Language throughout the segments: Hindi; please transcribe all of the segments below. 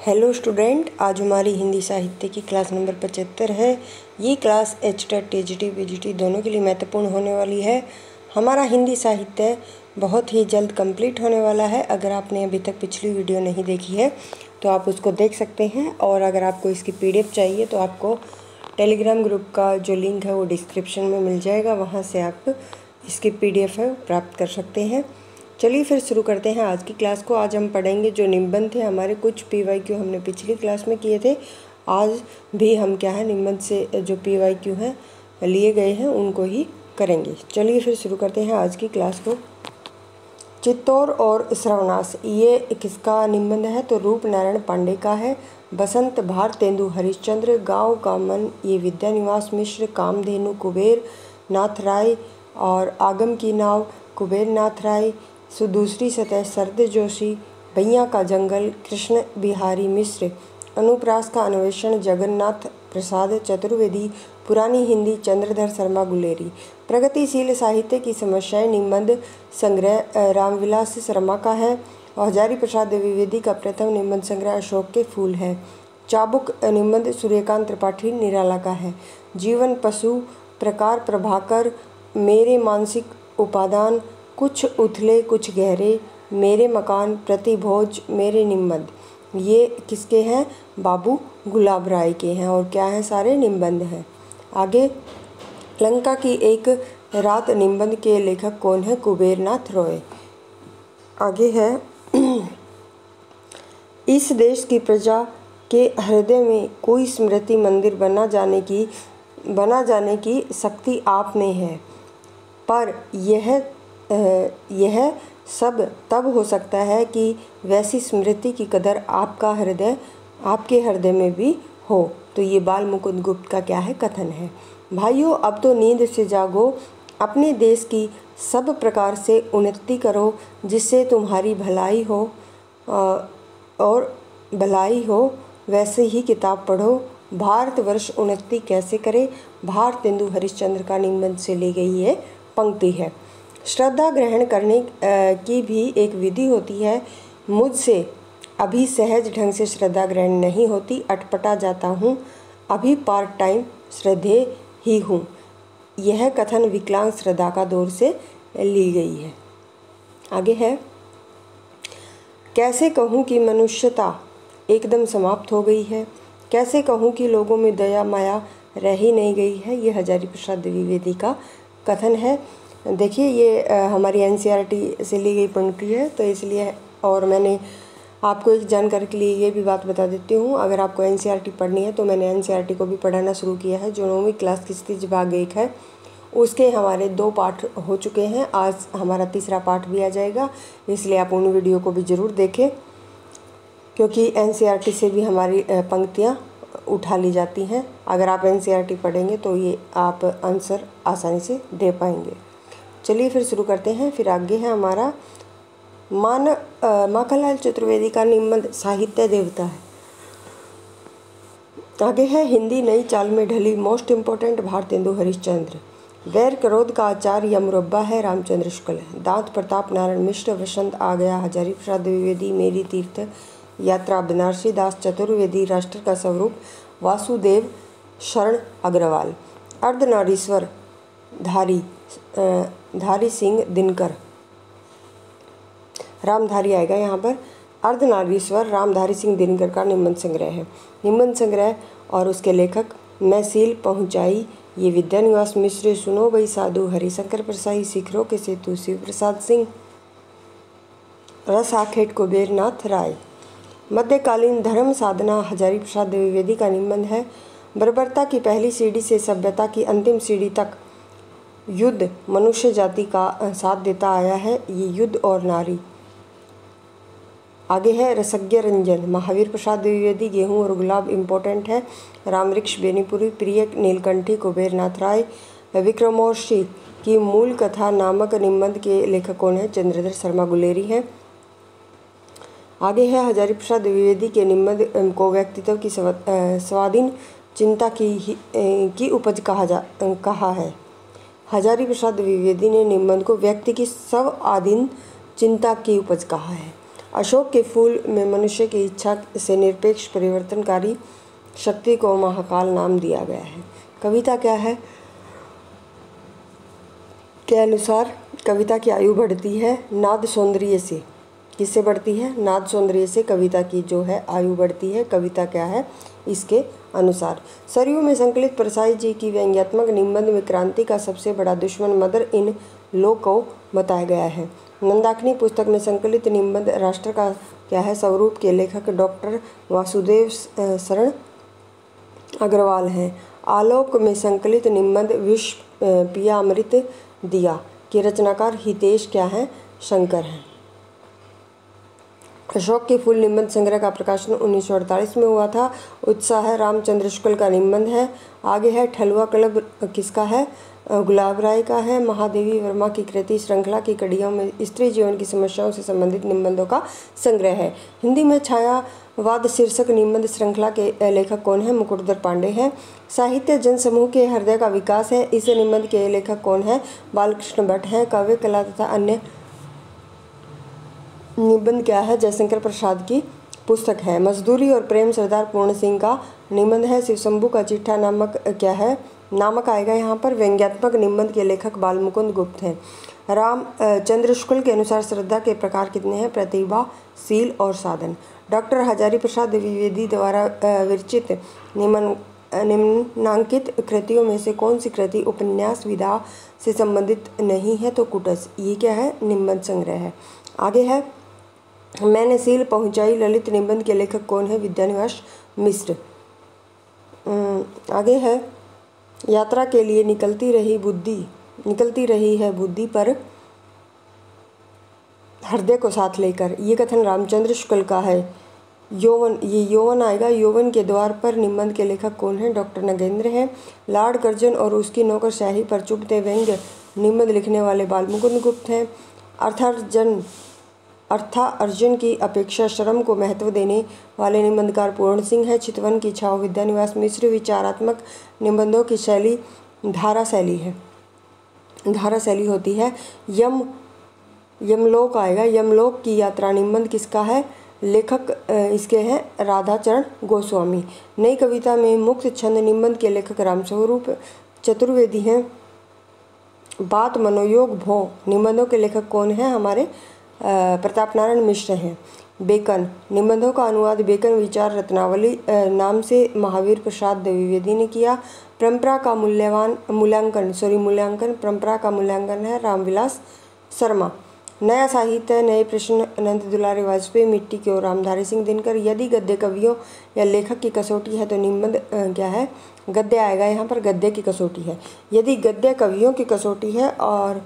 हेलो स्टूडेंट, आज हमारी हिंदी साहित्य की क्लास नंबर 75 है। ये क्लास HTET TGT PGT दोनों के लिए महत्वपूर्ण होने वाली है। हमारा हिंदी साहित्य बहुत ही जल्द कंप्लीट होने वाला है। अगर आपने अभी तक पिछली वीडियो नहीं देखी है तो आप उसको देख सकते हैं, और अगर आपको इसकी PDF चाहिए तो आपको टेलीग्राम ग्रुप का जो लिंक है वो डिस्क्रिप्शन में मिल जाएगा, वहाँ से आप इसकी PDF है प्राप्त कर सकते हैं। चलिए फिर शुरू करते हैं आज की क्लास को। आज हम पढ़ेंगे जो निबंध थे हमारे, कुछ PYQ हमने पिछली क्लास में किए थे। आज भी हम क्या है, निबंध से जो PYQ हैं लिए गए हैं उनको ही करेंगे। चलिए फिर शुरू करते हैं आज की क्लास को। चित्तौर और श्रवणास, ये किसका निबंध है? तो रूप नारायण पांडे का है। बसंत भारतेंदु हरिश्चंद्र, गाँव का मन, ये विद्यानिवास मिश्र, कामधेनु कुबेर नाथ राय, और आगम की नाव कुबेर नाथ राय, दूसरी सतह शरद जोशी, भैया का जंगल कृष्ण बिहारी मिश्र, अनुप्रास का अन्वेषण जगन्नाथ प्रसाद चतुर्वेदी, पुरानी हिंदी चंद्रधर शर्मा गुलेरी, प्रगतिशील साहित्य की समस्याएं निबंध संग्रह रामविलास शर्मा का है। और हजारी प्रसाद द्विवेदी का प्रथम निबंध संग्रह अशोक के फूल है। चाबुक निबंध सूर्यकांत त्रिपाठी निराला का है। जीवन पशु प्रकार प्रभाकर, मेरे मानसिक उपादान, कुछ उथले कुछ गहरे, मेरे मकान, प्रतिभोज, मेरे निबंध, ये किसके हैं? बाबू गुलाब राय के हैं। और क्या है? सारे निबंध हैं। आगे, लंका की एक रात निबंध के लेखक कौन है? कुबेर नाथ रॉय। आगे है, इस देश की प्रजा के हृदय में कोई स्मृति मंदिर बना जाने की शक्ति आप में है, पर यह सब तब हो सकता है कि वैसी स्मृति की कदर आपके हृदय में भी हो। तो ये बाल मुकुंद गुप्त का क्या है? कथन है। भाइयों, अब तो नींद से जागो, अपने देश की सब प्रकार से उन्नति करो, जिससे तुम्हारी भलाई हो, और भलाई हो वैसे ही किताब पढ़ो। भारतवर्ष उन्नति कैसे करे? भारतेंदु हरिश्चंद्र का निबंध से ली गई ये पंक्ति है। श्रद्धा ग्रहण करने की भी एक विधि होती है। मुझसे अभी सहज ढंग से श्रद्धा ग्रहण नहीं होती, अटपटा जाता हूँ, अभी पार्ट टाइम श्रद्धे ही हूँ। यह कथन विकलांग श्रद्धा का दौर से ली गई है। आगे है, कैसे कहूँ कि मनुष्यता एकदम समाप्त हो गई है, कैसे कहूँ कि लोगों में दया माया रह ही नहीं गई है। ये हजारी प्रसाद द्विवेदी का कथन है। देखिए, ये हमारी NCERT से ली गई पंक्ति है, तो इसलिए, और मैंने आपको एक जानकारी के लिए ये भी बात बता देती हूँ, अगर आपको NCERT पढ़नी है तो मैंने NCERT को भी पढ़ाना शुरू किया है। जो 9वीं क्लास की स्थिति भाग 1 है, उसके हमारे 2 पाठ हो चुके हैं। आज हमारा तीसरा पाठ भी आ जाएगा, इसलिए आप उन वीडियो को भी ज़रूर देखें, क्योंकि NCERT से भी हमारी पंक्तियाँ उठा ली जाती हैं। अगर आप NCERT पढ़ेंगे तो ये आप आंसर आसानी से दे पाएंगे। चलिए फिर शुरू करते हैं। फिर आगे है हमारा माखनलाल चतुर्वेदी का निबंध साहित्य देवता है। आगे है, हिंदी नई चाल में ढली, मोस्ट इम्पोर्टेंट भारतेंदु हरिश्चंद्र, वैर क्रोध का आचार या मुरब्बा है रामचंद्र शुक्ल, दांत प्रताप नारायण मिश्र, वसंत आ गया हजारी प्रसाद द्विवेदी, मेरी तीर्थ यात्रा बनारसी दास चतुर्वेदी, राष्ट्र का स्वरूप वासुदेव शरण अग्रवाल, अर्धनारीश्वर धारी सिंह दिनकर, रामधारी आएगा यहाँ पर, अर्धनारीश्वर रामधारी सिंह दिनकर का निबंध संग्रह है। निबंध संग्रह और उसके लेखक, मैं सील पहुँचाई, ये विद्यानिवास मिश्र, सुनो भाई साधु, हरिशंकर प्रसाई, शिखरों के सेतु शिव प्रसाद सिंह, रस आखेट कुबेर नाथ राय, मध्यकालीन धर्म साधना हजारी प्रसाद द्विवेदी का निबंध है। बर्बरता की पहली सीढ़ी से सभ्यता की अंतिम सीढ़ी तक युद्ध मनुष्य जाति का साथ देता आया है, ये युद्ध और नारी। आगे है, रसज्ञ रंजन, महावीर प्रसाद द्विवेदी, गेहूं और गुलाब इम्पोर्टेंट है, रामवृक्ष बेनीपुरी, प्रिय नीलकंठी कुबेर नाथ राय, विक्रमोर्वशी की मूल कथा नामक निबंध के लेखक कौन है? चंद्रधर शर्मा गुलेरी है। आगे है, हजारी प्रसाद द्विवेदी के निबंध को व्यक्तित्व की स्वाधीन चिंता की उपज कहा है। हजारी प्रसाद द्विवेदी ने निबंध को व्यक्ति की स्वाधीन चिंता की उपज कहा है। अशोक के फूल में मनुष्य की इच्छा से निरपेक्ष परिवर्तनकारी शक्ति को महाकाल नाम दिया गया है। कविता क्या है के अनुसार कविता की आयु बढ़ती है नाद सौंदर्य से। किससे बढ़ती है? नाद सौंदर्य से कविता की जो है आयु बढ़ती है। कविता क्या है इसके अनुसार? सरयू में संकलित परसाई जी की व्यंग्यात्मक निबंध में क्रांति का सबसे बड़ा दुश्मन मदर इन लॉ को बताया गया है। मंदाकिनी पुस्तक में संकलित निबंध राष्ट्र का क्या है स्वरूप के लेखक डॉक्टर वासुदेव शरण अग्रवाल हैं। आलोक में संकलित निबंध विश्व पिया अमृत दिया के रचनाकार हितेश क्या है? शंकर हैं। अशोक के फूल निबंध संग्रह का प्रकाशन 1948 में हुआ था। उत्साह है रामचंद्र शुक्ल का निबंध है। आगे है ठलुआ क्लब किसका है? गुलाब राय का है। महादेवी वर्मा की कृति श्रृंखला की कड़ियों में स्त्री जीवन की समस्याओं से संबंधित निबंधों का संग्रह है। हिंदी में छायावाद शीर्षक निबंध श्रृंखला के लेखक कौन है? मुकुटधर पांडे हैं। साहित्य जनसमूह के हृदय का विकास है। इस निबंध के लेखक कौन है? बालकृष्ण भट्ट हैं। काव्य कला तथा अन्य निबंध क्या है? जयशंकर प्रसाद की पुस्तक है। मजदूरी और प्रेम सरदार पूर्ण सिंह का निबंध है। शिवशंभू का चिट्ठा नामक क्या है? नामक आएगा यहाँ पर। व्यंग्यात्मक निबंध के लेखक बालमुकुंद गुप्त हैं। रामचंद्र शुक्ल के अनुसार श्रद्धा के प्रकार कितने हैं? प्रतिभा, शील और साधन। डॉक्टर हजारी प्रसाद द्विवेदी द्वारा विरचित निम्नांकित कृतियों में से कौन सी कृति उपन्यास विधा से संबंधित नहीं है? तो कुटस। ये क्या है? निबंध संग्रह है। आगे है मैंने सील पहुंचाई ललित निबंध के लेखक कौन है? विद्यानिवास मिश्र। आगे है यात्रा के लिए निकलती रही है बुद्धि पर हृदय को साथ लेकर। ये कथन रामचंद्र शुक्ल का है। यौवन आएगा। यौवन के द्वार पर निबंध के लेखक कौन है? डॉक्टर नगेंद्र हैं। लॉर्ड कर्जन और उसकी नौकरशाही पर चुभते व्यंग्य निबंध लिखने वाले बालमुकुंद गुप्त हैं। अर्थार्जन की अपेक्षा श्रम को महत्व देने वाले निबंधकार पूर्ण सिंह है। चितवन की छाव विद्यानिवास मिश्र। विचारात्मक निबंधों की शैली धारा शैली होती है। यमलोक आएगा। यमलोक की यात्रा निबंध किसका है? लेखक इसके हैं राधाचरण गोस्वामी। नई कविता में मुक्त छंद निबंध के लेखक रामस्वरूप चतुर्वेदी हैं। बात मनोयोग भो निबंधों के लेखक कौन है? हमारे प्रताप नारायण मिश्र हैं। बेकन निबंधों का अनुवाद बेकन विचार रत्नावली नाम से महावीर प्रसाद द्विवेदी ने किया। परंपरा का मूल्यांकन परंपरा का मूल्यांकन है रामविलास शर्मा। नया साहित्य नए प्रश्न अनंत दुलारी वाजपेयी। मिट्टी की ओर रामधारी सिंह दिनकर। यदि गद्य कवियों या लेखक की कसौटी है तो निबंध क्या है? गद्य आएगा यहाँ पर। गद्य की कसौटी है। यदि गद्य कवियों की कसौटी है और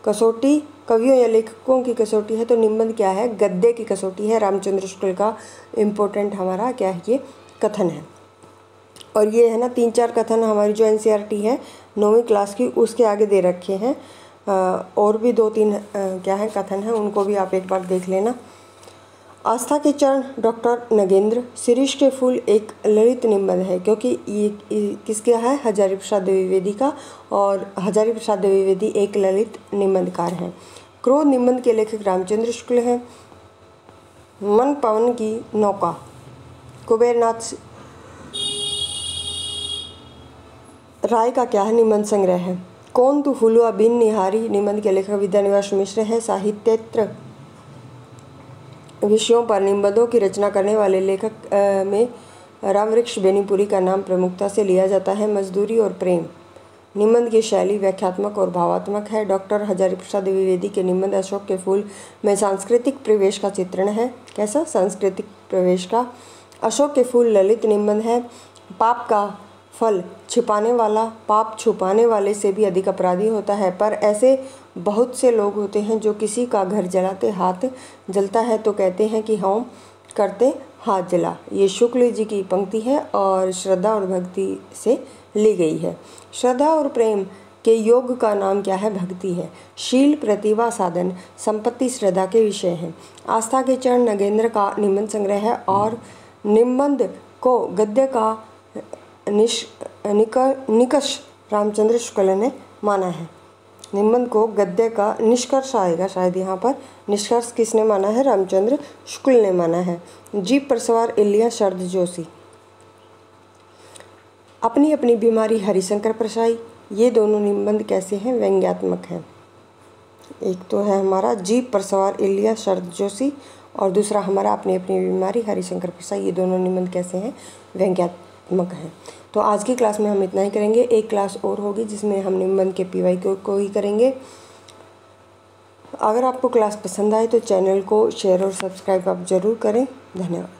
कसौटी कवियों या लेखकों की कसौटी है तो निबंध क्या है? गद्य की कसौटी है। रामचंद्र शुक्ल का इम्पोर्टेंट हमारा क्या है? ये कथन है। और ये है ना 3-4 कथन हमारी जो एनसीईआरटी है 9वीं क्लास की उसके आगे दे रखे हैं। और भी 2-3 क्या है कथन है, उनको भी आप एक बार देख लेना। आस्था के चरण डॉक्टर नगेंद्र। शिरीष के फूल एक ललित निबंध है क्योंकि ये किसका है? हजारी प्रसाद द्विवेदी का। और हजारी प्रसाद द्विवेदी एक ललित निबंधकार हैं। क्रोध निबंध के लेखक रामचंद्र शुक्ल हैं। मन पवन की नौका कुबेरनाथ राय का क्या है? निबंध संग्रह है। कौन तू फुलुआ बिन निहारी निबंध के लेखक विद्यानिवास मिश्र है। साहित्येतर विषयों पर निबंधों की रचना करने वाले लेखक में रामवृक्ष बेनीपुरी का नाम प्रमुखता से लिया जाता है। मजदूरी और प्रेम निबंध की शैली व्याख्यात्मक और भावात्मक है। डॉक्टर हजारी प्रसाद द्विवेदी के निबंध अशोक के फूल में सांस्कृतिक प्रवेश का चित्रण है। कैसा? सांस्कृतिक प्रवेश का। अशोक के फूल ललित निबंध है। पाप का फल छिपाने वाला पाप छुपाने वाले से भी अधिक अपराधी होता है, पर ऐसे बहुत से लोग होते हैं जो किसी का घर जलाते हाथ जलता है तो कहते हैं कि हम करते हाथ जला। ये शुक्ल जी की पंक्ति है और श्रद्धा और भक्ति से ली गई है। श्रद्धा और प्रेम के योग का नाम क्या है? भक्ति है। शील, प्रतिभा, साधन, संपत्ति श्रद्धा के विषय हैं। आस्था के चरण नगेंद्र का निबंध संग्रह है और निबंध को गद्य का निकष रामचंद्र शुक्ल ने माना है। निबंध को गद्य का निष्कर्ष आएगा शायद यहाँ पर। निष्कर्ष किसने माना है? रामचंद्र शुक्ल ने माना है। जीप पर सवार इलिया शरद जोशी। अपनी अपनी बीमारी हरिशंकर परसाई। ये दोनों निबंध कैसे हैं? व्यंग्यात्मक हैं। एक तो है हमारा जीप पर सवार इलिया शरद जोशी और दूसरा हमारा अपनी अपनी बीमारी हरिशंकर परसाई। ये दोनों निबंध कैसे हैं? व्यंग्यात्मक हैं। तो आज की क्लास में हम इतना ही करेंगे। एक क्लास और होगी जिसमें हम निबंध के PY को ही करेंगे। अगर आपको क्लास पसंद आए तो चैनल को शेयर और सब्सक्राइब आप ज़रूर करें। धन्यवाद।